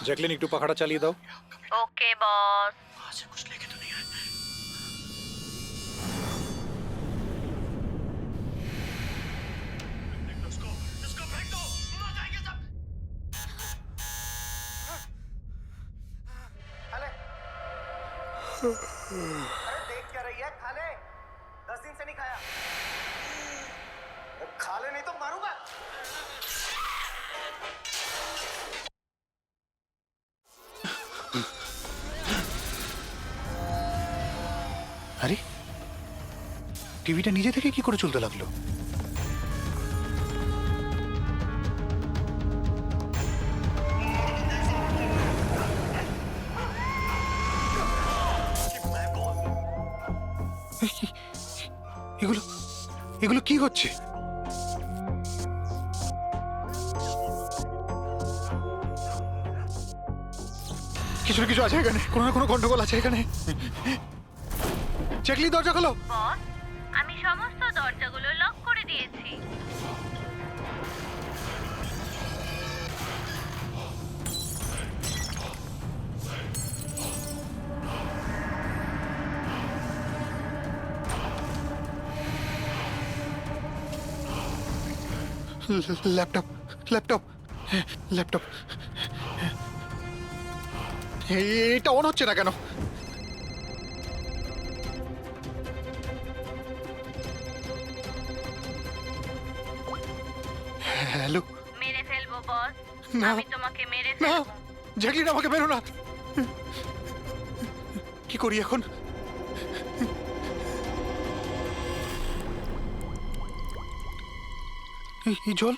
Jacqueline একটু পাখাটা চালিয়ে দাও। ওকে বস। से कुछ लेके तो नहीं आए? इसको फेंक दो, मर जाएंगे सब। खाले अरे देख क्या रही है? खाले 10 दिन से नहीं खाया। खा ले नहीं तो मारूंगा। আরে টিভিটা নিজে থেকে কি করে চলতে লাগলো? এগুলো এগুলো কি হচ্ছে? কিছু না কিছু আছে এখানে, কোনো না কোনো গন্ডগোল আছে এখানে। জ্যাকলিন দরজা খোলো। বস, আমি সমস্ত দরজাগুলো লক করে দিয়েছি। ল্যাপটপ ল্যাপটপ ল্যাপটপ এটা অন হচ্ছে না কেন? হ্যালো। মেরে ফেলবো বস, না। আমি তোমাকে মেরে না ফেলবো। জ্যাকলিন আমাকে বেরো না। কি করি এখন? এই জল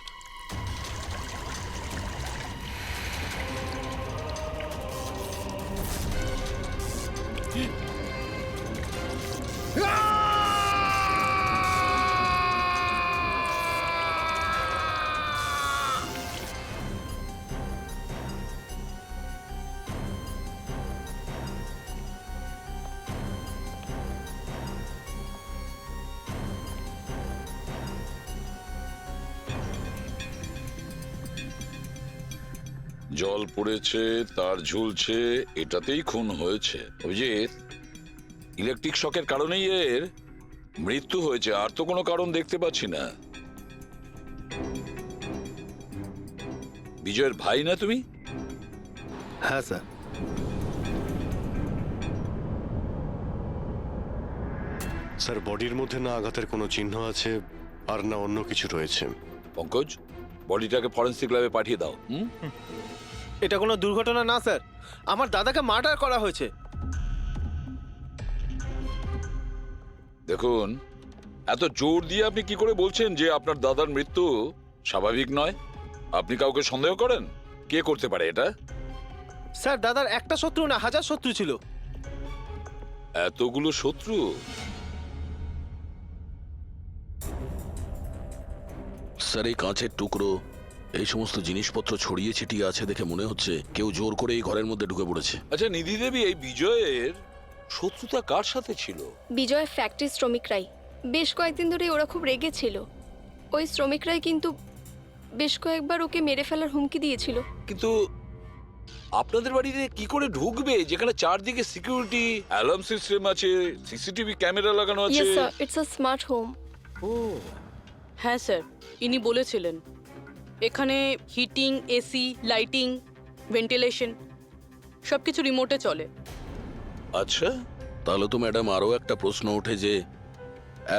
জল পড়েছে, তার ঝুলছে, এটাতেই খুন হয়েছে। অভিজিৎ, ইলেকট্রিক শকের কারণেই এর মৃত্যু হয়েছে, আর তো কোনো কারণ দেখতে পাচ্ছি না। বিজয়ের ভাই না তুমি? হ্যাঁ স্যার। স্যার, বডির মধ্যে না আঘাতের কোনো চিহ্ন আছে আর না অন্য কিছু রয়েছে। পঙ্কজ, বডিটাকে ফরেন্সিক ল্যাবে পাঠিয়ে দাও। এটা কোনো দুর্ঘটনা না স্যার, আমার দাদাকে মার্ডার করা হয়েছে। দেখুন, এত জোর দিয়ে আপনি কি করে বলছেন যে আপনার দাদার মৃত্যু স্বাভাবিক নয়? আপনি কাউকে সন্দেহ করেন? কে করতে পারে এটা? স্যার, দাদার একটা শত্রু না, হাজার শত্রু ছিল। এতগুলো শত্রু? স্যার, এই কাঁচের টুকরো, এই সমস্ত জিনিসপত্র ছড়িয়ে ছিটিয়ে আছে দেখে মনে হচ্ছে কেউ জোর করে এই ঘরের মধ্যে ঢুকে পড়েছে। আচ্ছা নিধি দেবী, এই বিজয়ের শত্রুতা কার সাথে ছিল? বিজয় ফ্যাক্টরি শ্রমিকরাই। বেশ কয়েকদিন ধরে ওরা খুব রেগে ছিল। ওই শ্রমিকরাই কিন্তু বেশ কয়েকবার ওকে মেরে ফেলার হুমকি দিয়েছিল। কিন্তু আপনাদের বাড়িতে কি করে ঢুকবে যেখানে চারদিকে সিকিউরিটি, অ্যালার্ম সিস্টেম আছে, সিসিটিভি ক্যামেরা লাগানো আছে? Yes sir, it's a smart home. ও, হ্যাঁ স্যার, ইনি বলেছিলেন এখানে হিটিং, এসি, লাইটিং, ভেন্টিলেশন সবকিছু রিমোটে চলে। আচ্ছা। তাহলে তো ম্যাডাম আরও একটা প্রশ্ন ওঠে যে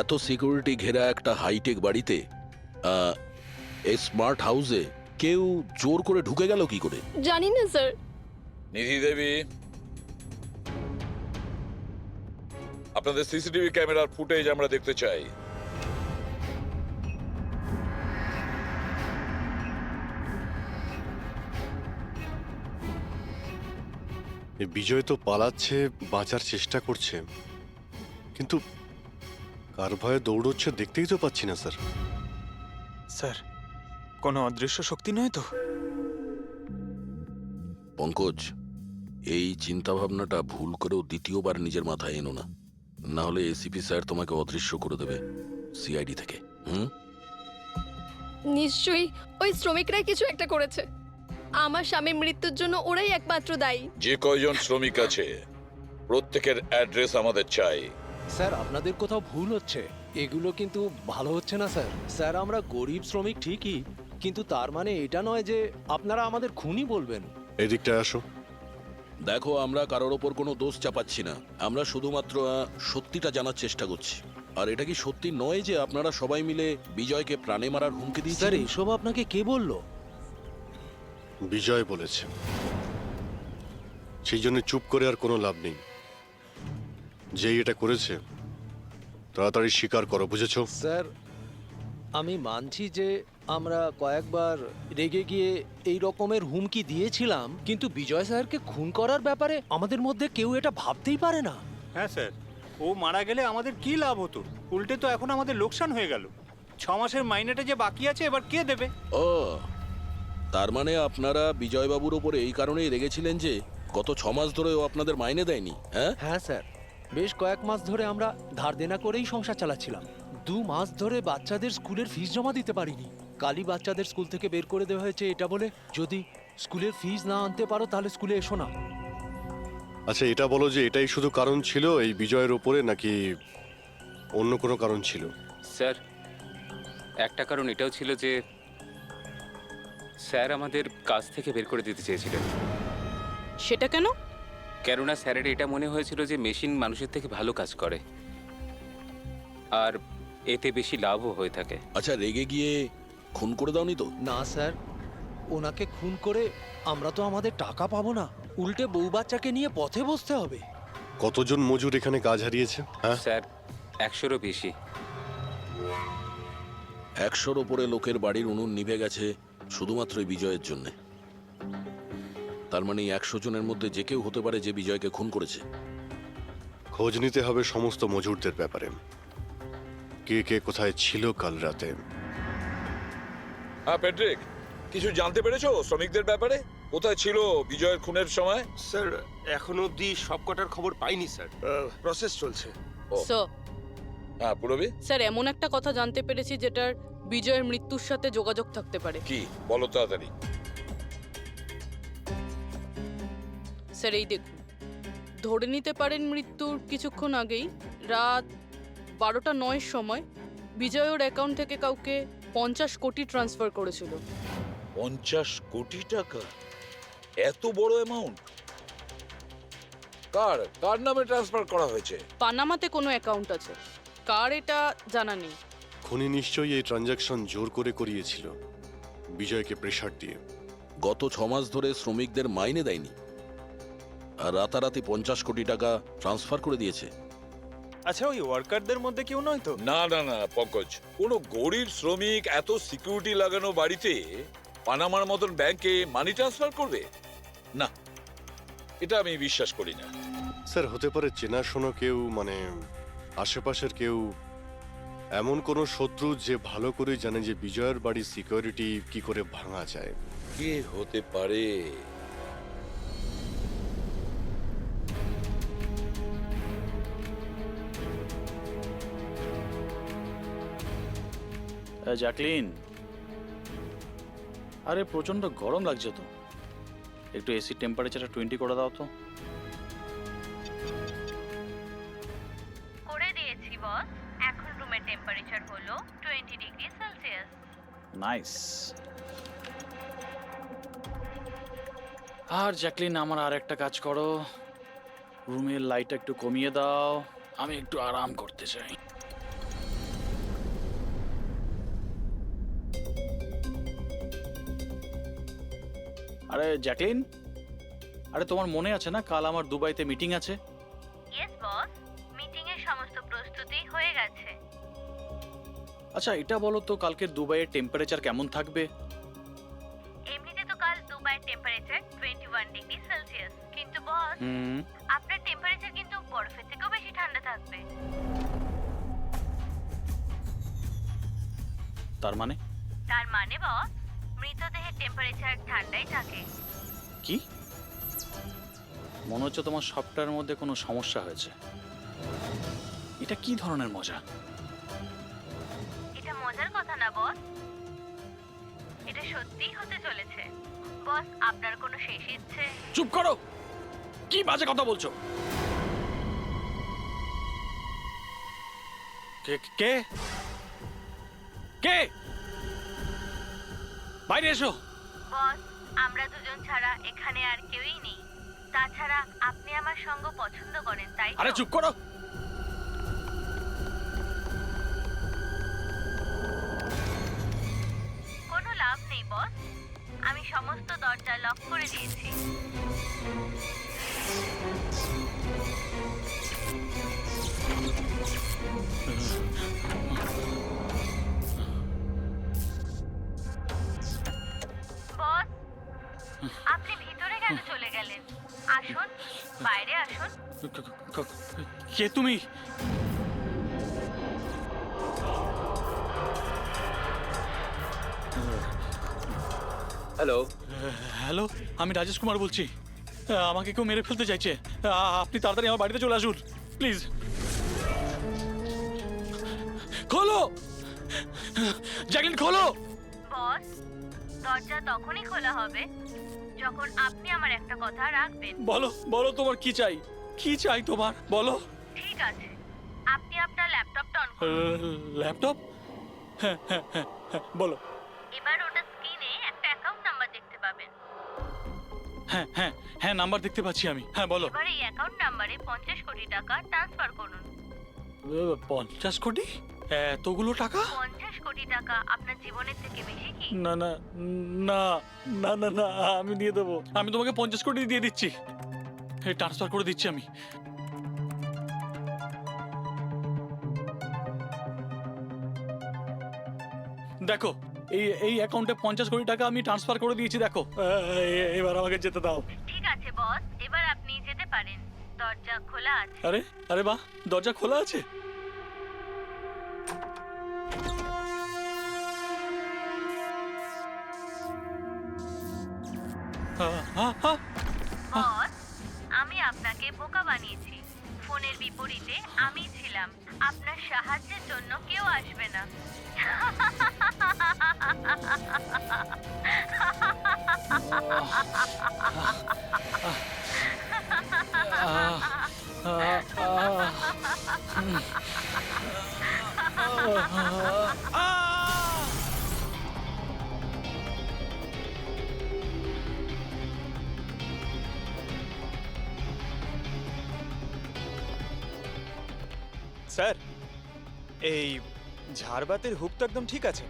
এত সিকিউরিটি ঘেরা একটা হাইটেক বাড়িতে, এই স্মার্ট হাউসে কেউ জোর করে ঢুকে গেল কি করে? জানি না স্যার। নিধি দেবী, আপনাদের সিসিটিভি ক্যামেরার ফুটেজ আমরা দেখতে চাই। এই বিজয় তো পালাচ্ছে, বাঁচার চেষ্টা করছে, কিন্তু কার ভয়ে দৌড়চ্ছে দেখতেই তো পাচ্ছি না স্যার। স্যার, কোনো অদৃশ্য শক্তি নয় তো? পঙ্কজ, এই চিন্তাভাবনাটা ভুল করেও দ্বিতীয়বার নিজের মাথায় এনো না, না হলে এসিপি স্যার তোমাকে অদৃশ্য করে দেবে সিআইডি থেকে। নিশ্চয়ই ওই শ্রমিকরাই কিছু একটা করেছে। আমার স্বামীর মৃত্যুর জন্য ওরাই একমাত্র দায়ী। যে কয়জন শ্রমিক আছে প্রত্যেকের অ্যাড্রেস আমাদের চাই। স্যার আপনাদের কোথাও ভুল হচ্ছে, এগুলো কিন্তু ভালো হচ্ছে না স্যার। স্যার আমরা গরিব শ্রমিক ঠিকই, কিন্তু তার মানে এটা নয় যে আপনারা আমাদের খুনি বলবেন। এদিকটায় আসো। দেখো, আমরা কারোর ওপর কোনো দোষ চাপাচ্ছি না, আমরা শুধুমাত্র সত্যিটা জানার চেষ্টা করছি। আর এটা কি সত্যি নয় যে আপনারা সবাই মিলে বিজয়কে প্রাণে মারার হুমকি স্যার দিয়েছিলেন? এসব আপনাকে কে বললো? বিজয় বলেছে। সেই জন্য চুপ করে আর কোনো লাভ নেই। যেই এটা করেছে তাড়াতাড়ি স্বীকার করো, বুঝেছো? স্যার আমি মানছি যে আমরা কয়েকবার রেগে গিয়ে এই রকমের হুমকি দিয়েছিলাম, কিন্তু বিজয় স্যারকে খুন করার ব্যাপারে আমাদের মধ্যে কেউ এটা ভাবতেই পারে না। হ্যাঁ স্যার, ও মারা গেলে আমাদের কি লাভ হতো? উল্টে তো এখন আমাদের লোকসান হয়ে গেল। 6 মাসের মাইনেটা যে বাকি আছে এবার কে দেবে? ও, তার মানে আপনারা বিজয়বাবুর ওপরে এই কারণেই রেগেছিলেন যে গত 6 মাস ধরে ও আপনাদের মাইনে দেয়নি? হ্যাঁ হ্যাঁ স্যার, বেশ কয়েক মাস ধরে আমরা ধার দেনা করেই সংসার চালাচ্ছিলাম। 2 মাস ধরে বাচ্চাদের স্কুলের ফিস জমা দিতে পারিনি। কালই বাচ্চাদের স্কুল থেকে বের করে দেওয়া হয়েছে এটা বলে, যদি স্কুলের ফিস না আনতে পারো তাহলে স্কুলে এসো না। আচ্ছা এটা বলো যে এটাই শুধু কারণ ছিল এই বিজয়ের ওপরে, নাকি অন্য কোনো কারণ ছিল? স্যার একটা কারণ এটাও ছিল যে স্যার আমাদের কাজ থেকে বের করে দিতে চেয়েছিলেন। সেটা কেন? কেননা স্যারের এটা মনে হয়েছিল যে মেশিন মানুষের থেকে ভালো কাজ করে আর এতে বেশি লাভও হয়ে থাকে। আচ্ছা, রেগে গিয়ে খুন করে দাওনি তো? না স্যার, ওনাকে খুন করে আমরা তো আমাদের টাকা পাবো না, উল্টে বউ বাচ্চাকে নিয়ে পথে বসতে হবে। কতজন মজুর এখানে কাজ হারিয়েছে? হ্যাঁ স্যার 100-রও বেশি। 100-র ওপরে লোকের বাড়ির উনুন নিভে গেছে শুধুমাত্র এই বিজয়ের জন্যে। তার মানে 100 জনের মধ্যে যে কেউ হতে পারে যে বিজয়কে খুন করেছে। খোঁজ নিতে হবে সমস্ত মজুরদের ব্যাপারে, কে কে কোথায় ছিল কাল রাতে। হ্যাঁ প্যাট্রিক, কিছু জানতে পেরেছো শ্রমিকদের ব্যাপারে? কোথায় ছিল বিজয়ের খুনের সময়? স্যার এখনো অবধি সব কটার খবর পাইনি স্যার, প্রসেস চলছে। স্যার হ্যাঁ পুরবি, স্যার এমন একটা কথা জানতে পেরেছি যেটার বিজয়ের মৃত্যুর সাথে যোগাযোগ থাকতে পারে। কি বলো তাড়াতাড়ি। স্যার এই দেখুন, ধরে নিতে পারেন মৃত্যুর কিছুক্ষণ আগেই রাত 12:09 সময় বিজয় ওর অ্যাকাউন্ট থেকে কাউকে 50 কোটি ট্রান্সফার করেছিল। 50 কোটি টাকা? এত বড় অ্যামাউন্ট কার কার নামে ট্রান্সফার করা হয়েছে? পানামাতে কোনো অ্যাকাউন্ট আছে, কার এটা জানা নেই। খুনি নিশ্চয়ই এই ট্রানজাকশন জোর করে করিয়েছিল বিজয়কে প্রেসার দিয়ে। গত 6 মাস ধরে শ্রমিকদের মাইনে দেয়নি আর রাতারাতি 50 কোটি টাকা ট্রান্সফার করে দিয়েছে। আচ্ছা ওই ওয়ার্কারদের মধ্যে কেউ নয় তো? না না না পঙ্কজ, কোনো গরিব শ্রমিক এত সিকিউরিটি লাগানো বাড়িতে পানামার মতন ব্যাংকে মানি ট্রান্সফার করবে? না, এটা আমি বিশ্বাস করি না। স্যার হতে পারে চেনাশোনা কেউ, মানে আশেপাশের কেউ, এমন কোনো শত্রু যে ভালো করে জানে যে বিজয়ের বাড়ির সিকিউরিটি কি করে ভাঙা যায়। কে হতে পারে? জ্যাকলিন, আরে প্রচন্ড গরম লাগছে তো, একটু এসি টেম্পারেচারটা 20 করে দাও তো। করে দিয়েছি বস। এখন রুমের টেম্পারেচার হলো 20 ডিগ্রি সেলসিয়াস। নাইস। আর জ্যাকলিন, আমার আর একটা কাজ করো, রুমের লাইটটা একটু কমিয়ে দাও, আমি একটু আরাম করতে চাই। আরে জ্যাকলিন, আরে তোমার মনে আছে না কাল আমার দুবাইতে মিটিং আছে? ইয়েস বস, মিটিং এর সমস্ত প্রস্তুতি হয়ে গেছে। আচ্ছা এটা বলো তো, কালকের দুবাইয়ের টেম্পারেচার কেমন থাকবে? এমনিতে তো কাল দুবাইয়ের টেম্পারেচার 21 ডিগ্রি সেলসিয়াস, কিন্তু বস আপনার টেম্পারেচার কিন্তু বরফের থেকেও বেশি ঠান্ডা থাকবে। তার মানে? তার মানে বস, মৃতদেহের টেম্পারেচার ঠান্ডাই থাকে। কি মনে হচ্ছে তোমার সবটার মধ্যে কোনো সমস্যা হয়েছে। এটা কি ধরনের মজা? এটা মজার কথা না বস। এটা সত্যিই হতে চলেছে। বস, আপনার কোনো শেষ ইচ্ছে? চুপ করো, কি বাজে কথা বলছো? কে কে কে? বাইরে এসো। বস, আমরা দুজন ছাড়া এখানে আর কেউই নেই। তাছাড়া আপনি আমার সঙ্গ পছন্দ করেন, তাই তো? আরে চুপ করো। কোনো লাভ নেই বস, আমি সমস্ত দরজা লক করে দিয়েছি। বস, আপনি ভিতরে কেন চলে গেলেন? আসুন, বাইরে আসুন। কে তুমি? হ্যালো, হ্যালো, আমি রাজেশ কুমার বলছি। আমাকে কেউ মেরে ফেলতে চাইছে। আপনি তাড়াতাড়ি আমার বাড়িতে চলে আসুন প্লিজ। খোলো জ্যাকলিন, খোলো। বস, দরজা তখনই খোলা হবে যখন আপনি আমার একটা কথা রাখবেন। বলো বলো, তোমার কি চাই? কি চাই তোমার? বলো। ঠিক আছে, আপনি আপনার ল্যাপটপটা অন করুন। ল্যাপটপ? হ্যাঁ হ্যাঁ হ্যাঁ হ্যাঁ, বলো। এবার ওটা স্ক্রিনে একটা অ্যাকাউন্ট নাম্বার দেখতে পাবেন। হ্যাঁ হ্যাঁ হ্যাঁ, নাম্বার দেখতে পাচ্ছি আমি। হ্যাঁ বলো। এবার এই অ্যাকাউন্ট নাম্বারে 50 কোটি টাকা ট্রান্সফার করুন। 50 কোটি? এতগুলো টাকা? 50 কোটি টাকা আপনার জীবনের থেকে বেশি কি? না না না না না না, আমি দিয়ে দেবো। আমি তোমাকে 50 কোটি দিয়ে দিচ্ছি। ট্রান্সফার করে দিচ্ছি আমি। দেখো, এই অ্যাকাউন্টে 50 কোটি টাকা আমি ট্রান্সফার করে দিয়েছি। দেখো, এবার আমাকে যেতে দাও। ঠিক আছে বস, এবার আপনি যেতে পারেন। দরজা খোলা আছে। আরে আরে বাহ, দরজা খোলা আছে। বস, আমি আপনাকে বোকা বানিয়েছি। ফোনের বিপরীতে আমি ছিলাম। আপনার সাহায্যের জন্য কেউ আসবে না। স্যার, এই ঝাড়বাতির হুক তো একদম ঠিক আছে।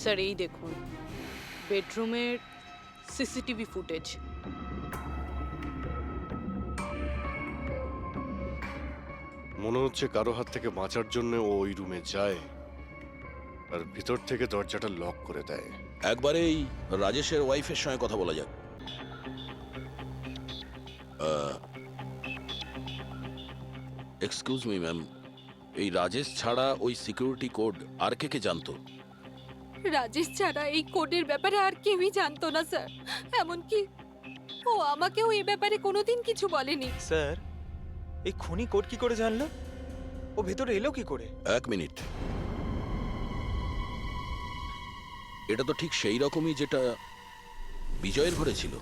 স্যার এই দেখুন, বেডরুমের সিসিটিভি ফুটেজ। মনে হচ্ছে কারো হাত থেকে বাঁচার জন্য ও ওই রুমে যায় আর ভিতর থেকে দরজাটা লক করে দেয়। একবারেই রাজেশের ওয়াইফের সঙ্গে কথা বলা যাক। এক্সকিউজ মি ম্যাম, এই রাজেশ ছাড়া ওই সিকিউরিটি কোড আর কে কে জানতো? রাজেশ ছাড়া এই কোডের ব্যাপারে আর কেউই জানতো না স্যার। এমনকি ও আমাকেও এই ব্যাপারে কোনোদিন কিছু বলেনি। স্যার, এই খুনি কোড কি করে জানলো? ও ভেতরে এলো কি করে? এক মিনিট, এটা তো ঠিক সেই রকমই যেটা বিজয়ের ঘরে ছিল।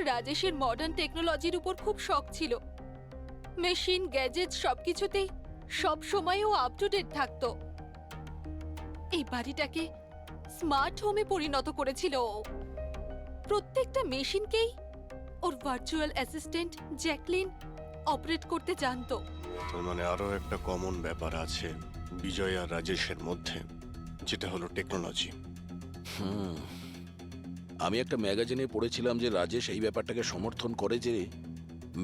রাজেশের মডার্ন টেকনোলজির উপর খুব শখ ছিল। মেশিন, গ্যাজেট সবকিছুতেই সব সময় ও আপ টু ডেট থাকতো। এই বাড়িটাকে স্মার্ট হোমে পরিণত করেছিল ও। প্রত্যেকটা মেশিনকেই ওর ভার্চুয়াল অ্যাসিস্ট্যান্ট জ্যাকলিন অপারেট করতে জানতো। তার মানে আরো একটা কমন ব্যাপার আছে বিজয় আর রাজেশের মধ্যে, যেটা হলো টেকনোলজি। আমি একটা ম্যাগাজিনে পড়েছিলাম যে রাজেশ এই ব্যাপারটাকে সমর্থন করে যে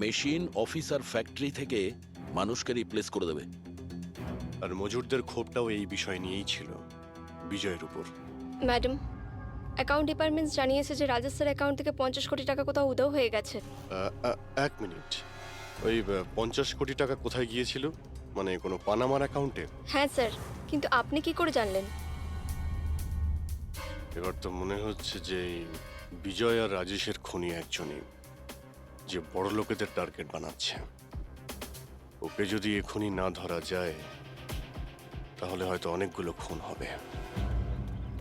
মেশিন, অফিস আর ফ্যাক্টরি থেকে মানুষকে রিপ্লেস করে দেবে। আর মজুরদের ক্ষোভটাও এই বিষয় নিয়েই ছিল, বিজয়ের উপর। ম্যাডাম, অ্যাকাউন্ট ডিপার্টমেন্টস জানিয়েছে যে রাজেশ স্যার অ্যাকাউন্ট থেকে 50 কোটি টাকা কোথাও উধাও হয়ে গেছে। এক মিনিট, ওই 50 কোটি টাকা কোথায় গিয়েছিল? মানে কোনো পানামার অ্যাকাউন্টে? হ্যাঁ স্যার, কিন্তু আপনি কি করে জানলেন? এবার তো মনে হচ্ছে যে বিজয় আর রাজেশের খুনি একজনই। যে বড় লোকেদের টার্গেট বানাচ্ছে। ওকে যদি এখনই না ধরা যায় তাহলে হয়তো অনেকগুলো খুন হবে।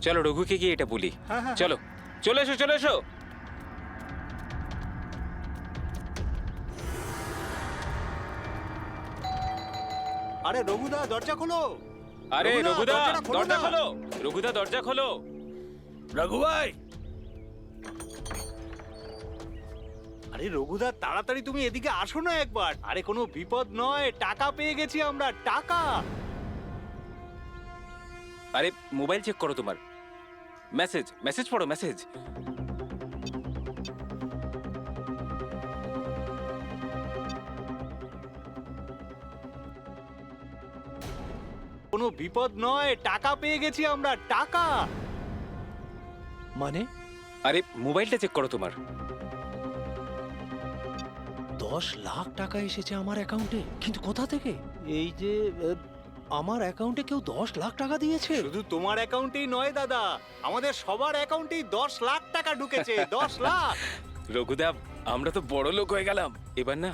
চলো রঘুকে গিয়ে এটা বলি। হ্যাঁ। চলো, চলে এসো, চলে এসো। আরে রঘুদা দরজা খোলো। আরে রঘুদা, রঘুদা, দরজাটা খোলো দরজা না। খোলো। রঘুদা, দরজা খোলো। রঘু ভাই, আরে রঘুদা তাড়াতাড়ি তুমি এদিকে আসো না একবার। আরে কোনো বিপদ নয়, টাকা পেয়ে গেছি আমরা, টাকা। আরে মোবাইল চেক করো তোমার। মেসেজ, মেসেজ পড়ো, মেসেজ। কোনো বিপদ নয়, টাকা পেয়ে গেছি আমরা, টাকা। মানে আরে মোবাইলটা চেক করো তোমার। 10 লাখ টাকা এসেছে আমার অ্যাকাউন্টে, কিন্তু কোথা থেকে? এই যে আমার অ্যাকাউন্টে কেউ 10 লাখ টাকা দিয়েছে? শুধু তোমার অ্যাকাউন্টেই নয় দাদা, আমাদের সবার অ্যাকাউন্টেই 10 লাখ টাকা ঢুকেছে। 10 লাখ। রঘুদা, আমরা তো বড় লোক হয়ে গেলাম। এবার না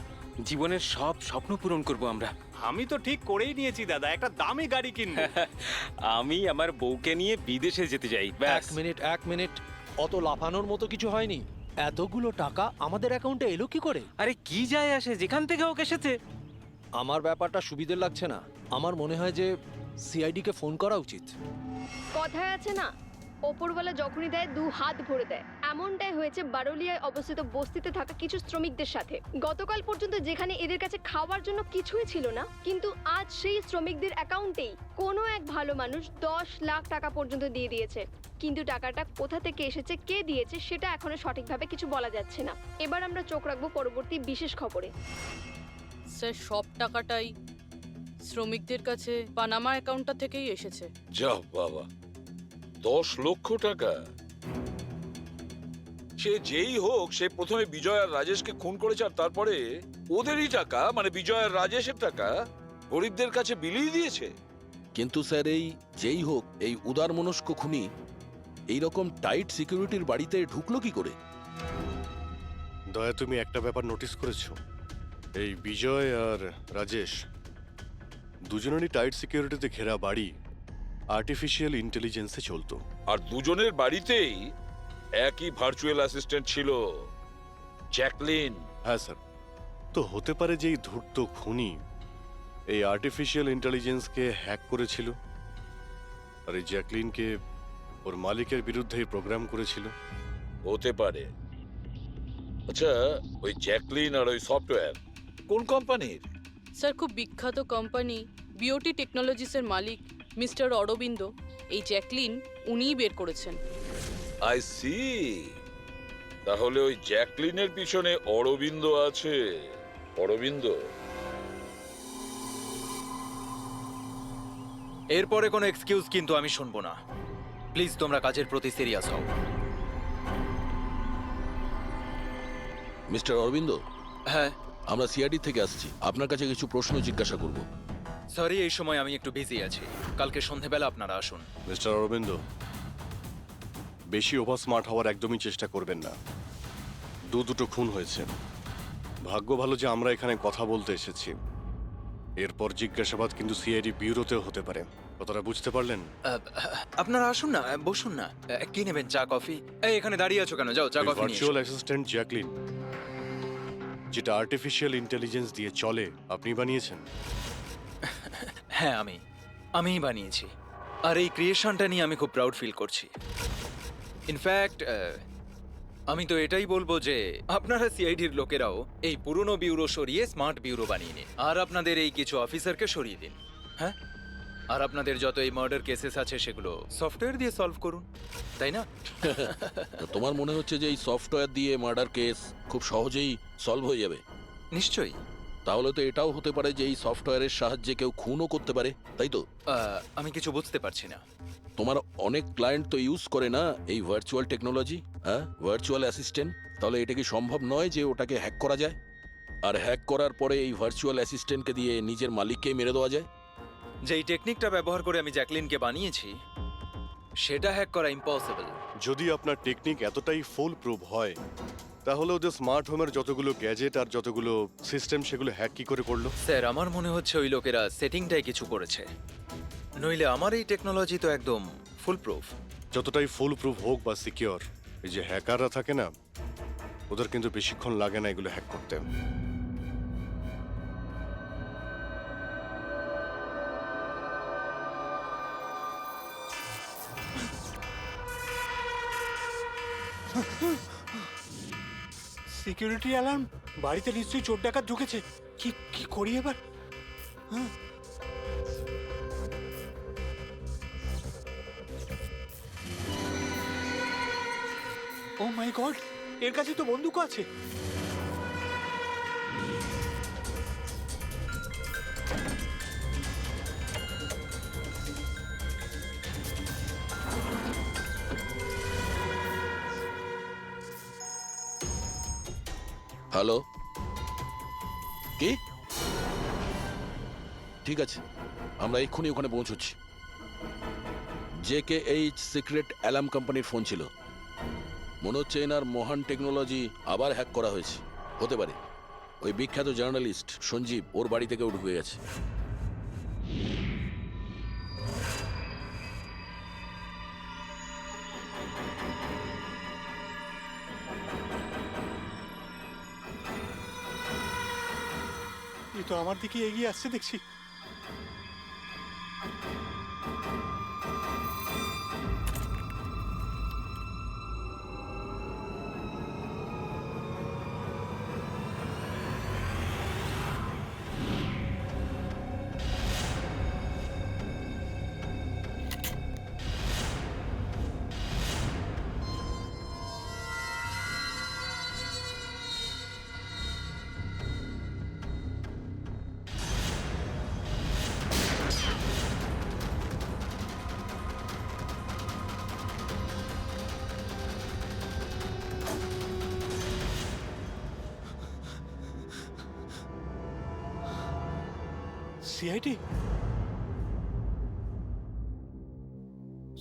জীবনের সব স্বপ্ন পূরণ করব আমরা। আমি তো ঠিক করেই নিয়েছি দাদা, একটা দামি গাড়ি কিনবো। আমি আমার বউকে নিয়ে বিদেশে যেতে চাই, ব্যাস। এক মিনিট, অত লাফানোর মতো কিছু হয়নি। এতগুলো টাকা আমাদের অ্যাকাউন্টে এলো কি করে? আরে কি যায় আসে, যেখান থেকে হোক এসেছে। আমার ব্যাপারটা সুবিধের লাগছে না। আমার মনে হয় যে সিআইডি কে ফোন করা উচিত। কথায় আছে না, ওপরওয়ালা যখনই দেয় 2 হাত ভরে দেয়। এমনটাই হয়েছে বারোলিয়ায় অবস্থিত বস্তিতে থাকা কিছু শ্রমিকদের সাথে। গতকাল পর্যন্ত যেখানে এদের কাছে খাওয়ার জন্য কিছুই ছিল না, কিন্তু আজ সেই শ্রমিকদের অ্যাকাউন্টেই কোনো এক ভালো মানুষ 10 লাখ টাকা পর্যন্ত দিয়ে দিয়েছে। কিন্তু টাকাটা কোথা থেকে এসেছে, কে দিয়েছে, সেটা এখনো সঠিকভাবে কিছু বলা যাচ্ছে না। এবার আমরা চোখ রাখবো পরবর্তী বিশেষ খবরে। স্যার, সব টাকাটাই শ্রমিকদের কাছে পানামা অ্যাকাউন্টটা থেকেই এসেছে। যা বাবা, 10 লক্ষ টাকা! সে যেই হোক, সে প্রথমে বিজয় আর রাজেশকে খুন করেছে, আর তারপরে ওদেরই টাকা, মানে বিজয় আর রাজেশের টাকা গরিবদের কাছে বিলিয়ে দিয়েছে। কিন্তু স্যার, এই যেই হোক, এই উদারমনস্ক খুনি এইরকম টাইট সিকিউরিটির বাড়িতে ঢুকলো কি করে? দয়া, তুমি একটা ব্যাপার নোটিস করেছো? এই বিজয় আর রাজেশ দুজনেরই টাইট সিকিউরিটিতে ঘেরা বাড়ি আর্টিফিশিয়াল ইন্টেলিজেন্সে চলতো। আর দুজনের বাড়িতেই একই ভার্চুয়াল অ্যাসিস্ট্যান্ট ছিল, জ্যাকলিন। হ্যাঁ স্যার। তো হতে পারে যে এই ধূর্ত খুনি এই আর্টিফিশিয়াল ইন্টেলিজেন্সকে হ্যাক করেছিল, আর এই জ্যাকলিনকে ওর মালিকের বিরুদ্ধে প্রোগ্রাম করেছিল। হতে পারে। আচ্ছা, ওই জ্যাকলিন আর ওই সফটওয়্যার কোন কোম্পানির? স্যার, খুব বিখ্যাত কোম্পানি বিওটি টেকনোলজিসের মালিক মিস্টার অরবিন্দ। এই জ্যাকলিন উনিই বের করেছেন। I see. তাহলে ওই জ্যাকলিনের পিছনে অরবিন্দ আছে। অরবিন্দ। এরপরে কোনো এক্সকিউজ কিন্তু আমি শুনবো না। প্লিজ তোমরা কাজের প্রতি সিরিয়াস হও। মিস্টার অরবিন্দ, হ্যাঁ, আমরা সিআইডি থেকে আসছি। আপনার কাছে কিছু প্রশ্ন জিজ্ঞাসা করব। সরি, এই সময় আমি একটু বিজি আছি। কালকে সন্ধেবেলা আপনারা আসুন। মিস্টার অরবিন্দ, বেশি ওভার স্মার্ট হওয়ার একদমই চেষ্টা করবেন না। দুটো খুন হয়েছে। ভাগ্য ভালো যে আমরা এখানে কথা বলতে এসেছি। এরপর জিজ্ঞাসাবাদ কিন্তু সিআইডি ব্যুরোতেও হতে পারে। কথাটা বুঝতে পারলেন? আপনারা আসুন না, বসুন না। কি নেবেন, চা কফি? এই এখানে দাঁড়িয়ে আছো কেন? যাও চা কফি নিয়ে ভার্চুয়াল এসো। অ্যাসিস্ট্যান্ট জ্যাকলিন, যেটা আর্টিফিশিয়াল ইন্টেলিজেন্স দিয়ে চলে, আপনি বানিয়েছেন? হ্যাঁ, আমিই বানিয়েছি। আর এই ক্রিয়েশনটা নিয়ে আমি খুব প্রাউড ফিল করছি। ইনফ্যাক্ট আমি তো এটাই বলবো যে আপনারা সিআইডির লোকেরাও এই পুরনো ব্যুরো সরিয়ে স্মার্ট ব্যুরো বানিয়ে নিন, আর আপনাদের এই কিছু অফিসারকে সরিয়ে দিন। হ্যাঁ, আর আপনাদের যত এই মার্ডার কেসেস আছে সেগুলো সফটওয়্যার দিয়ে সলভ করুন, তাই না? তোমার মনে হচ্ছে যে এই সফটওয়্যার দিয়ে মার্ডার কেস খুব সহজেই সলভ হয়ে যাবে? নিশ্চয়ই। তাহলে তো এটাও হতে পারে যে এই সফটওয়্যারের সাহায্যে কেউ খুনও করতে পারে, তাই তো? আমি কিছু বুঝতে পারছি না। তোমার অনেক ক্লায়েন্ট তো ইউজ করে না এই ভার্চুয়াল টেকনোলজি, হ্যাঁ, ভার্চুয়াল অ্যাসিস্ট্যান্ট। তাহলে এটা কি সম্ভব নয় যে ওটাকে হ্যাক করা যায়, আর হ্যাক করার পরে এই ভার্চুয়াল অ্যাসিস্ট্যান্টকে দিয়ে নিজের মালিককেই মেরে দেওয়া যায়? যেই টেকনিকটা ব্যবহার করে আমি জ্যাকলিনকে বানিয়েছি সেটা হ্যাক করা ইম্পসিবল। যদি আপনার টেকনিক এতটাই ফুল প্রুফ হয়, তাহলে ওদের স্মার্ট হোমের যতগুলো গ্যাজেট আর যতগুলো সিস্টেম সেগুলো হ্যাক কি করে করলো? স্যার আমার মনে হচ্ছে ওই লোকেরা সেটিংটাই কিছু করেছে, নইলে আমার এই টেকনোলজি তো একদম ফুল প্রুফ। যতটাই ফুল প্রুফ হোক বা সিকিউর, এই যে হ্যাকাররা থাকে না, ওদের কিন্তু বেশিক্ষণ লাগে না এগুলো হ্যাক করতে। Security alarm! বাড়িতে নিশ্চয়ই চোর ডাকাত ঢুকেছে। কি কি করি এবার? হ্যাঁ। ও মাই গড, এর কাছে তো বন্দুক আছে। হ্যালো, কি? ঠিক আছে, আমরা এক্ষুনি ওখানে পৌঁছচ্ছি। JKH সিক্রেট অ্যালার্ম কোম্পানির ফোন ছিল। মনে হচ্ছে এনার মহান টেকনোলজি আবার হ্যাক করা হয়েছে। হতে পারে ওই বিখ্যাত জার্নালিস্ট সঞ্জীব ওর বাড়ি থেকে ঢুকে গেছে। এ তো আমার দিকে এগিয়ে আসছে দেখছি। সিআইডি?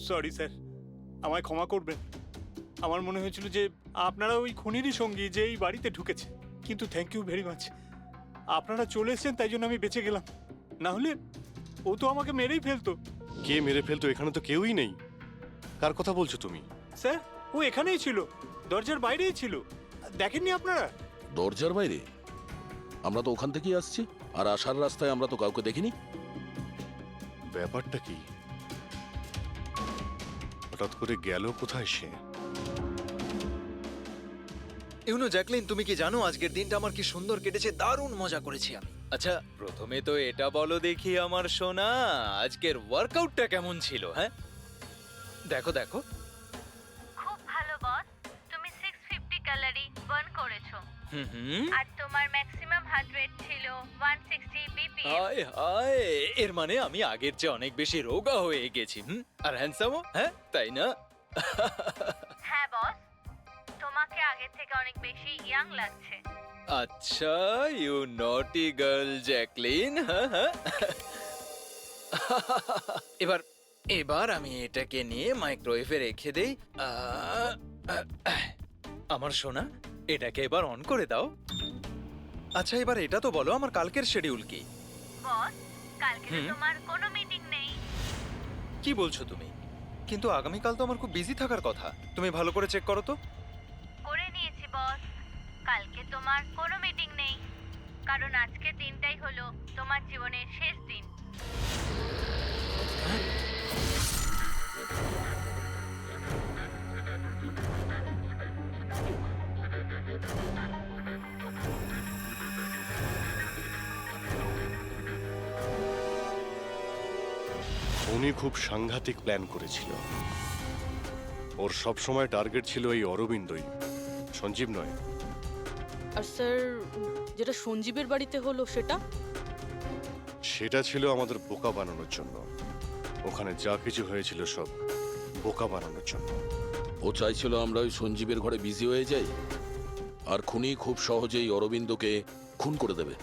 সরি স্যার, আমায় ক্ষমা করবেন। আমার মনে হয়েছিল যে আপনারা ওই খুনিরই সঙ্গী যে এই বাড়িতে ঢুকেছে, কিন্তু থ্যাংক ইউ ভেরি মাচ। আপনারা চলে এসেছেন তাই জন্য আমি বেঁচে গেলাম, না হলে ও তো আমাকে মেরেই ফেলতো। কে মেরে ফেলতো? এখানে তো কেউই নেই। কার কথা বলছো তুমি? স্যার ও এখানেই ছিল, দরজার বাইরেই ছিল। দেখেননি আপনারা? দরজার বাইরে? আমরা তো ওখান থেকেই আসছি, আর আসার রাস্তায় আমরা তো কাউকে দেখিনি। ব্যাপারটা কি? হঠাৎ করে গেল কোথায় সে? ইউনো জ্যাকলিন, তুমি কি জানো আজকের দিনটা আমার কি সুন্দর কেটেছে? দারুণ মজা করেছি আমি। আচ্ছা প্রথমে তো এটা বলো দেখি আমার সোনা, আজকের ওয়ার্কআউটটা কেমন ছিল? হ্যাঁ দেখো দেখো। খুব ভালো বস, তুমি 650 ক্যালোরি বার্ন করেছো। হুম, আর তোমার ম্যাক্সিমাম হার্ট রেট ছিল 160 বিপিএম। হায় হায়, এর মানে আমি আগের চেয়ে অনেক বেশি রোগা হয়ে গেছি। আর হ্যান্ডসামও, হ্যাঁ তাই না? হ্যাঁ বস, তোমাকে আগের থেকে অনেক বেশি ইয়াং লাগছে। আচ্ছা, ইউ নটি গার্ল জ্যাকলিন। এবার এবার আমি এটাকে নিয়ে মাইক্রোওয়েভে রেখে দেই। আমার সোনা, এটাকে এবার অন করে দাও। আচ্ছা এবার এটা তো বলো আমার কালকের শিডিউল কি? বস, কালকে তো তোমার কোনো মিটিং নেই। কি বলছো তুমি? কিন্তু আগামীকাল তো আমার খুব বিজি থাকার কথা। তুমি ভালো করে চেক করো তো। করে নিয়েছি বস, কালকে তোমার কোনো মিটিং নেই, কারণ আজকের দিনটাই হলো তোমার জীবনের শেষ দিন। উনি খুব সাংঘাতিক প্ল্যান করেছিল। ওর সব সময় টার্গেট ছিল এই অরবিন্দই, সঞ্জীব নয়। আর স্যার, যেটা সঞ্জীবের বাড়িতে হলো সেটা? সেটা ছিল আমাদের বোকা বানানোর জন্য। ওখানে যা কিছু হয়েছিল সব বোকা বানানোর জন্য। ও চাইছিল আমরা ওই সঞ্জীবের ঘরে বিজি হয়ে যাই, আর খুনি খুব সহজেই অরবিন্দকে খুন করে দেবে।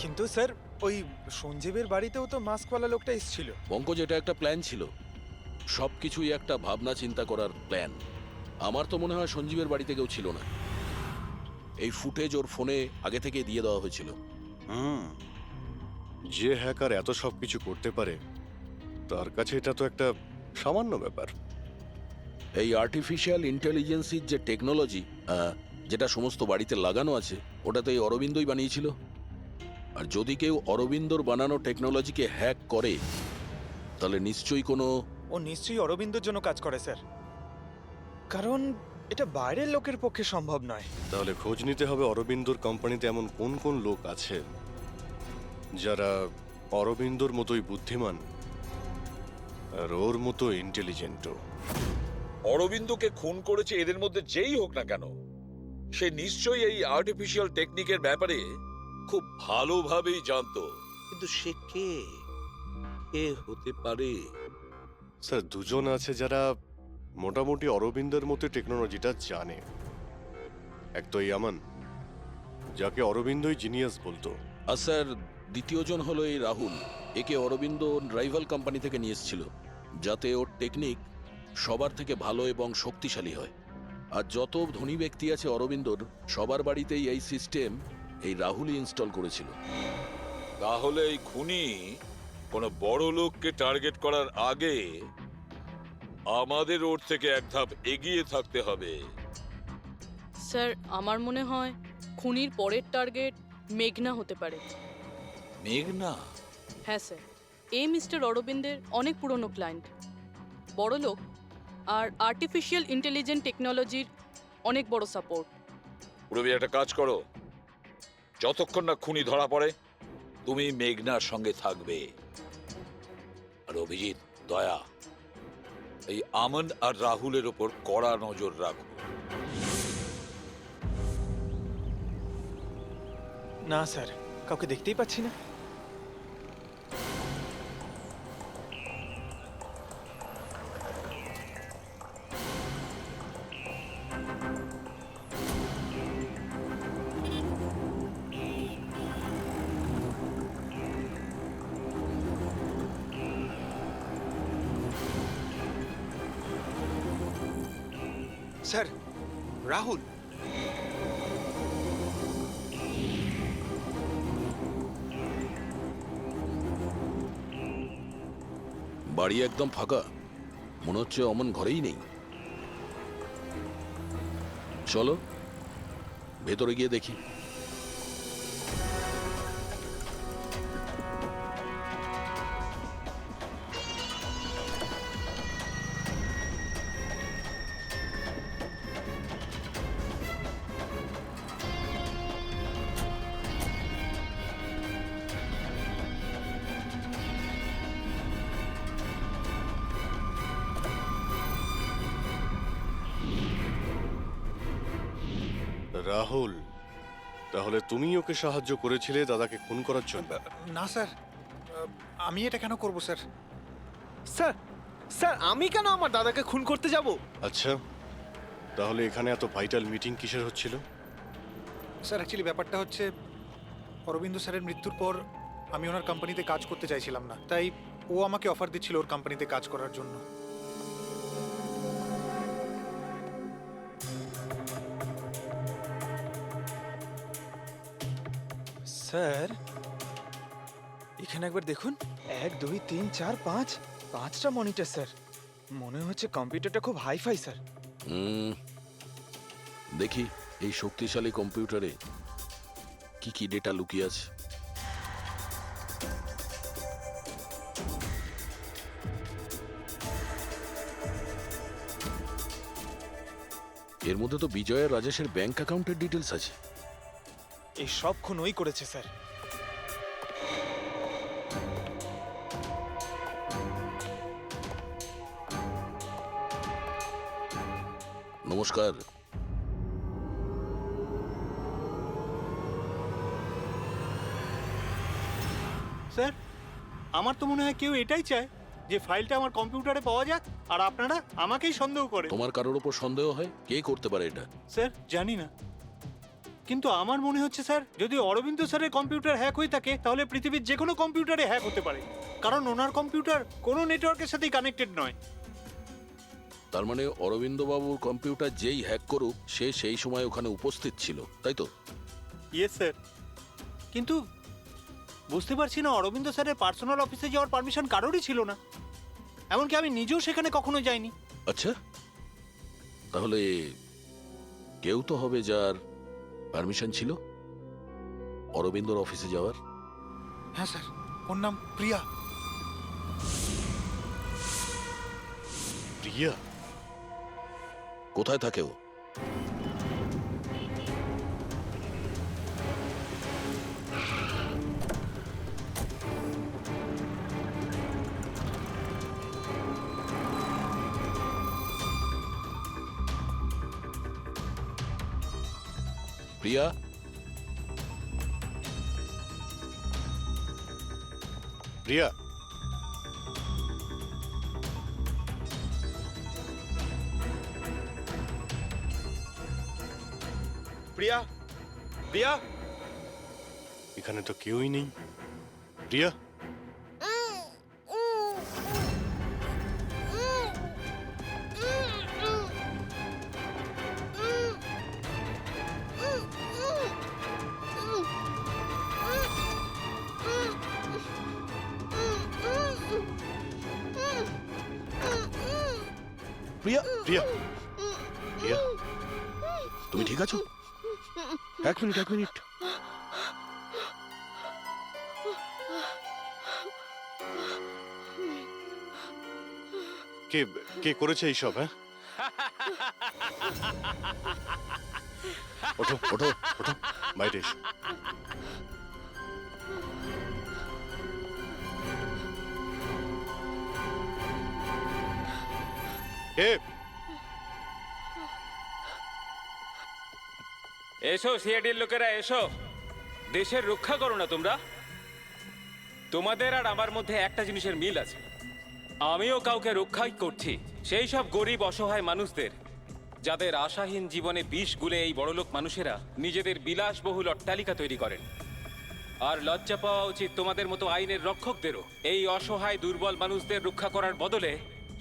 কিন্তু স্যার, ওই সঞ্জীবের বাড়িতেও তো মাস্কওয়ালা লোকটা এসেছিল। পঙ্কজ, এটা একটা প্ল্যান ছিল। সবকিছুই একটা ভাবনা চিন্তা করার প্ল্যান। আমার তো মনে হয় সঞ্জীবের বাড়িতে কেউ ছিল না। এই ফুটেজ ওর ফোনে আগে থেকে দিয়ে দেওয়া হয়েছিল। যে হ্যাকার এত সব কিছু করতে পারে তার কাছে এটা তো একটা সামান্য ব্যাপার। এই আর্টিফিশিয়াল ইন্টেলিজেন্সির যে টেকনোলজি যেটা সমস্ত বাড়িতে লাগানো আছে, ওটা তো এই অরবিন্দই বানিয়েছিল। আর যদি কেউ অরবিন্দর বানানো টেকনোলজিকে হ্যাক করে তাহলে নিশ্চয়ই কোনো ও নিশ্চয়ই অরবিন্দর জন্য কাজ করে স্যার, কারণ এটা বাইরের লোকের পক্ষে সম্ভব নয়। তাহলে খোঁজ নিতে হবে অরবিন্দর কোম্পানিতে এমন কোন কোন লোক আছে যারা অরবিন্দর মতোই বুদ্ধিমান আর ওর মতো ইন্টেলিজেন্টও। অরবিন্দকে খুন করেছে এদের মধ্যে যেই হোক না কেন, সে নিশ্চয়ই এই আর্টিফিশিয়াল টেকনিকের ব্যাপারে খুব ভালোভাবেই জানতো। কিন্তু সে কে হতে পারে? স্যার, দুজন আছে যারা মোটামুটি অরবিন্দের মতো টেকনোলজিটা জানে। এক তো এই আমান, যাকে অরবিন্দই জিনিয়াস বলতো। আর স্যার দ্বিতীয়জন হলো এই রাহুল। একে অরবিন্দ রাইভাল কোম্পানি থেকে নিয়ে এসেছিল, যাতে ওর টেকনিক সবার থেকে ভালো এবং শক্তিশালী হয়। আর যত ধনী ব্যক্তি আছে অরবিন্দর, সবার বাড়িতেই এই সিস্টেম এই রাহুলই ইনস্টল করেছিল। তাহলে এই খুনি কোনো বড় লোককে টার্গেট করার আগে আমাদের ওর থেকে এক ধাপ এগিয়ে থাকতে হবে। স্যার আমার মনে হয় খুনির পরের টার্গেট মেঘনা হতে পারে। মেঘনা? হ্যাঁ স্যার, এই মিস্টার অরবিন্দের অনেক পুরনো ক্লায়েন্ট, বড় লোক, আর আর্টিফিশিয়াল ইন্টেলিজেন্ট টেকনোলজির অনেক বড় সাপোর্ট। পুরবি একটা কাজ করো, যতক্ষণ না খুনি ধরা পড়ে তুমি মেঘনার সঙ্গে থাকবে। আর অভিজিৎ, দয়া, এই আমন আর রাহুলের ওপর কড়া নজর রাখো। না স্যার, কাউকে দেখতেই পাচ্ছি না। স্যার, রাহুল। বাড়ি একদম ফাঁকা, মনে হচ্ছে অমন ঘরেই নেই। চলো ভেতরে গিয়ে দেখি। রাহুল, তাহলে তুমি ওকে সাহায্য করেছিলে দাদাকে খুন করার জন্য? না স্যার, আমি এটা কেন করব স্যার? স্যার, স্যার আমি কেন আমার দাদাকে খুন করতে যাব? আচ্ছা, তাহলে এখানে এত ভাইটাল মিটিং কিসের হচ্ছিল? স্যার অ্যাকচুয়ালি ব্যাপারটা হচ্ছে, অরবিন্দ স্যারের মৃত্যুর পর আমি ওনার কোম্পানিতে কাজ করতে চাইছিলাম না, তাই ও আমাকে অফার দিচ্ছিল ওর কোম্পানিতে কাজ করার জন্য। স্যার, এখানে একবার দেখুন, 1 2 3 4 5 5টা মনিটর স্যার। মনে হচ্ছে কম্পিউটারটা খুব হাইফাই স্যার। দেখি এই শক্তিশালী কম্পিউটারে কি কি ডেটা লুকিয়ে আছে। এর মধ্যে তো বিজয় আর রাজেশের ব্যাংক অ্যাকাউন্টের ডিটেলস আছে। এই সব খুন ওই করেছে স্যার। নমস্কার। স্যার, আমার তো মনে হয় কেউ এটাই চায় যে ফাইলটা আমার কম্পিউটারে পাওয়া যাক, আর আপনারা আমাকেই সন্দেহ করে। তোমার কারোর উপর সন্দেহ হয়? কে করতে পারে এটা? স্যার জানি না, কিন্তু আমার মনে হচ্ছে স্যার, যদি অরবিন্দ স্যারের কম্পিউটার হ্যাক হয়ে থাকে তাহলে পৃথিবীর যে কোনো কম্পিউটারে হ্যাক হতে পারে, কারণ ওনার কম্পিউটার কোনো নেটওয়ার্কের সাথেই কানেক্টেড নয়। তার মানে অরবিন্দবাবুর কম্পিউটার যেই হ্যাক করুক সে সেই সময় ওখানে উপস্থিত ছিল, তাই তো? ইয়েস স্যার, কিন্তু বুঝতে পারছি না অরবিন্দ স্যারের পার্সোনাল অফিসে যাওয়ার পারমিশন কারোরই ছিল না, এমনকি আমি নিজেও সেখানে কখনো যাইনি। আচ্ছা, তাহলে কেউ তো হবে যার পারমিশন ছিল অরবিন্দর অফিসে যাওয়ার। হ্যাঁ স্যার, ওর নাম প্রিয়া। প্রিয়া? কোথায় থাকে ও? প্রিয়া? প্রিয়া? প্রিয়া? প্রিয়া? এখানে তো কেউই নেই। প্রিয়া? প্রিয়া? প্রিয়া? প্রিয়া? তুমি ঠিক আছো? এক মিনিট। কে কে করেছে এইসব? হ্যাঁ, ওঠো ওঠো ওঠো, বাইরে এসো। কে? এসো সিআইডির লোকেরা, এসো। দেশের রক্ষা করো না তোমরা? তোমাদের আর আমার মধ্যে একটা জিনিসের মিল আছে, আমিও কাউকে রক্ষাই করছি, সেই সব গরিব অসহায় মানুষদের যাদের আশাহীন জীবনে বিষ গুলে এই বড়লোক মানুষেরা নিজেদের বিলাসবহুল অট্টালিকা তৈরি করেন। আর লজ্জা পাওয়া উচিত তোমাদের মতো আইনের রক্ষকদেরও। এই অসহায় দুর্বল মানুষদের রক্ষা করার বদলে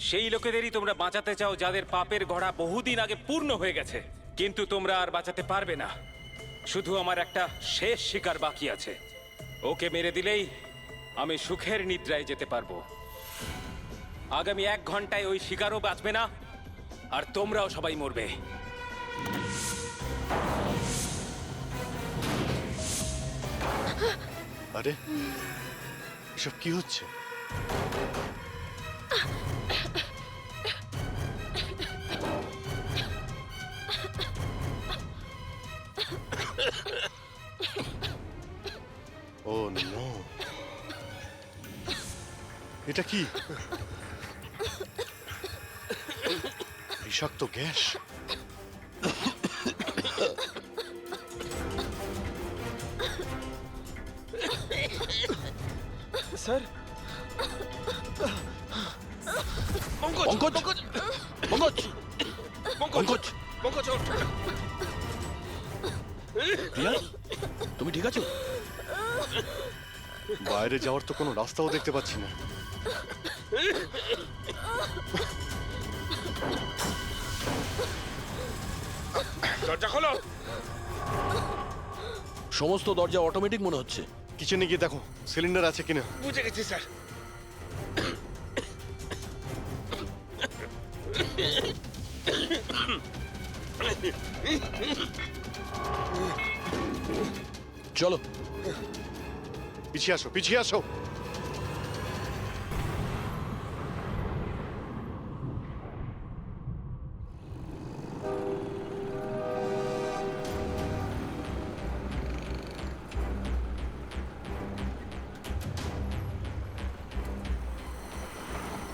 সেই লোকেদেরই তোমরা বাঁচাতে চাও যাদের পাপের ঘোড়া বহুদিন আগে পূর্ণ হয়ে গেছে। কিন্তু তোমরা আর বাঁচাতে পারবে না। শুধু আমার একটা শেষ শিকার বাকি আছে, ওকে মেরে দিলেই আমি সুখের নিদ্রায় যেতে পারবো। আগামী 1 ঘন্টায় ওই শিকারও বাঁচবে না, আর তোমরাও সবাই মরবে। আরে এসব কি হচ্ছে? ও নো, এটা কি? বিষাক্ত গ্যাস। স্যার, পঙ্কজ, প্রিয়া, তুমি ঠিক আছো? বাইরে যাওয়ার তো কোনো রাস্তাও দেখতে পাচ্ছি না। দরজা খোলো। সমস্ত দরজা অটোমেটিক মনে হচ্ছে। কিচেনে গিয়ে দেখো সিলিন্ডার আছে কিনা। বুঝে গেছি স্যার। চলো পিছিয়ে আসো, পিছিয়ে আসো।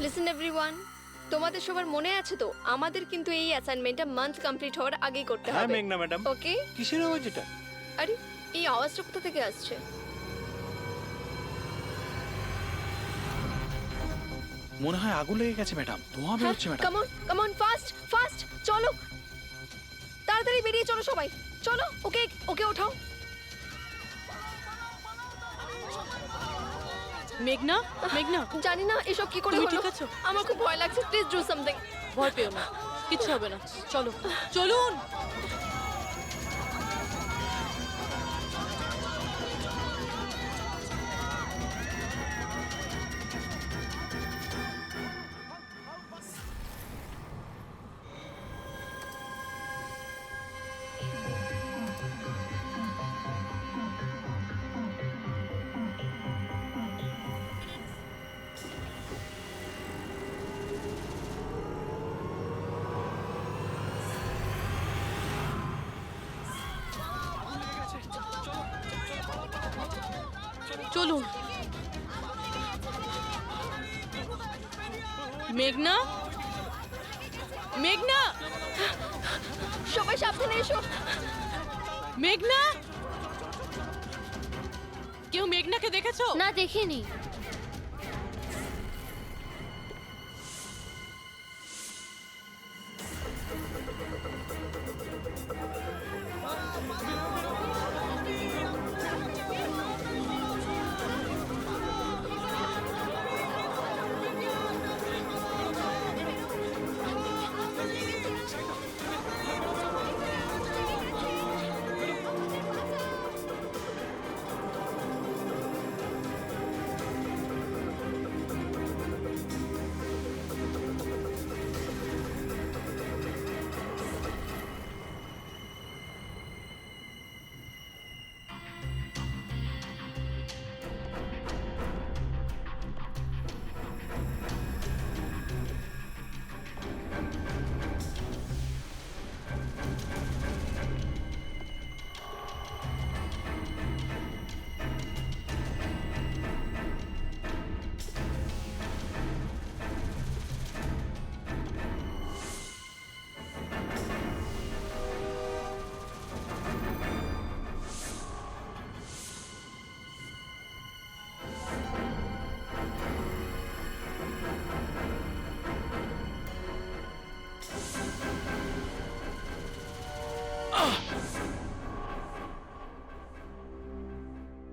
লিসেন এভরিওয়ান, তোমাদের সবার মনে আছে তো আমাদের কিন্তু এই অ্যাসাইনমেন্টটা মান্থ কমপ্লিট হওয়ার আগেই করতে হ্যাঁ হবে। মেঘনা ম্যাডাম। ওকে? কিসের আওয়াজ এটা? আরে এই আওয়াজটা কোথা থেকে আসছে? মনে হয় আগুন লেগে গেছে ম্যাডাম, ধোঁয়া বেরোচ্ছে ম্যাডাম। কাম অন ফাস্ট চলো, তাড়াতাড়ি বেরিয়ে চলো সবাই, চলো। ওকে ওকে ওঠাও। মেঘনা, জানি না এসব কি করে তুমি হলো। ঠিক আছো? আমার খুব ভয় লাগছে, প্লিজ ডু সামথিং। ভয় পেও না, কিচ্ছু হবে না। চলো, চলুন। চলুন। মেঘনা, মেঘনা, সবাই সাবধানে এসো। মেঘনা, কেউ মেঘনাকে দেখেছো? না, দেখিনি।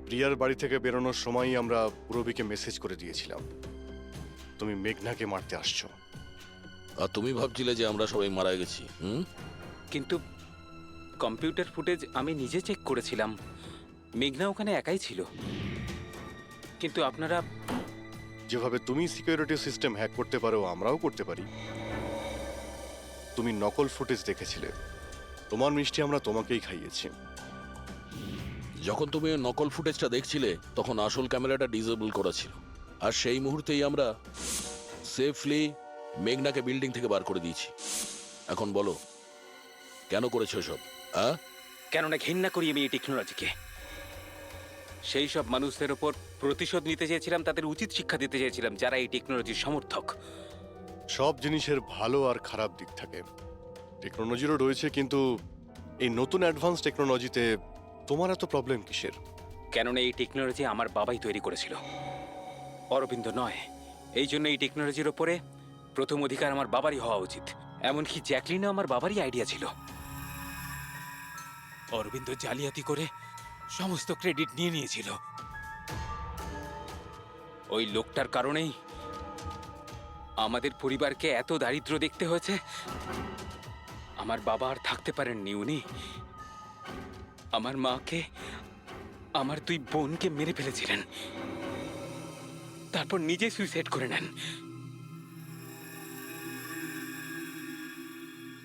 প্রিয়ার বাড়ি থেকে বেরোনোর সময়ই আমরা পূরবীকে মেসেজ করে দিয়েছিলাম তুমি মেঘনাকে মারতে আসছো। আর তুমি ভাবছিলে যে আমরা সবাই মারা গেছি? কিন্তু কম্পিউটার ফুটেজ আমি নিজে চেক করেছিলাম, মেঘনা ওখানে একাই ছিল। কিন্তু আপনারা যেভাবে তুমি সিকিউরিটি সিস্টেম হ্যাক করতে পারো আমরাও করতে পারি। তুমি নকল ফুটেজ দেখেছিলে, তোমার মিষ্টি আমরা তোমাকেই খাইয়েছি। যখন তুমি ওই নকল ফুটেজটা দেখছিলে তখন আসল ক্যামেরাটা ডিসেবল করা ছিল, আর সেই মুহূর্তেই আমরা সেফলি মেঘনাকে বিল্ডিং থেকে বার করে দিয়েছি। এখন বলো কেন করেছো সব? কেননা ঘৃণা করি আমি এই টেকনোলজিকে। সেই সব মানুষদের ওপর প্রতিশোধ নিতে চেয়েছিলাম, তাদের উচিত শিক্ষা দিতে চেয়েছিলাম যারা এই টেকনোলজির সমর্থক। সব জিনিসের ভালো আর খারাপ দিক থাকে, টেকনোলজিরও রয়েছে, কিন্তু এই নতুন অ্যাডভান্স টেকনোলজিতে তোমার এত প্রবলেম কিসের? কেননা এই টেকনোলজি আমার বাবাই তৈরি করেছিল, অরবিন্দ নয়। এই জন্য এই টেকনোলজির ওপরে প্রথম অধিকার আমার বাবারই হওয়া উচিত। এমনকি জ্যাকলিনও আমার বাবারই আইডিয়া ছিল। অরবিন্দ জালিয়াতি করে সমস্ত ক্রেডিট নিয়ে নিয়েছিল। ওই লোকটার কারণেই আমাদের পরিবারকে এত দারিদ্র দেখতে হয়েছে। আমার বাবা আর থাকতে পারেননি, উনি আমার মাকে, আমার দুই বোনকে মেরে ফেলেছিলেন, তারপর নিজে সুইসাইড করে নেন।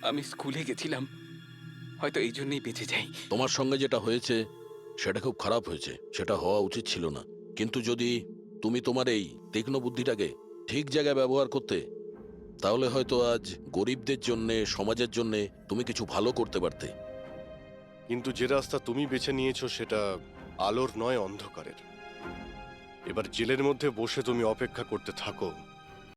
আমি স্কুলে গেছিলাম, হয়তো এই জন্যই বেঁচে যাই। তোমার সঙ্গে যেটা হয়েছে সেটা খুব খারাপ হয়েছে, সেটা হওয়া উচিত ছিল না। কিন্তু যদি তুমি তোমার এই তীক্ষ্ণ বুদ্ধিটাকে ঠিক জায়গায় ব্যবহার করতে, তাহলে হয়তো আজ গরিবদের জন্যে, সমাজের জন্যে তুমি কিছু ভালো করতে পারতে। কিন্তু যে রাস্তা তুমি বেছে নিয়েছো সেটা আলোর নয়, অন্ধকারের। এবার জেলের মধ্যে বসে তুমি অপেক্ষা করতে থাকো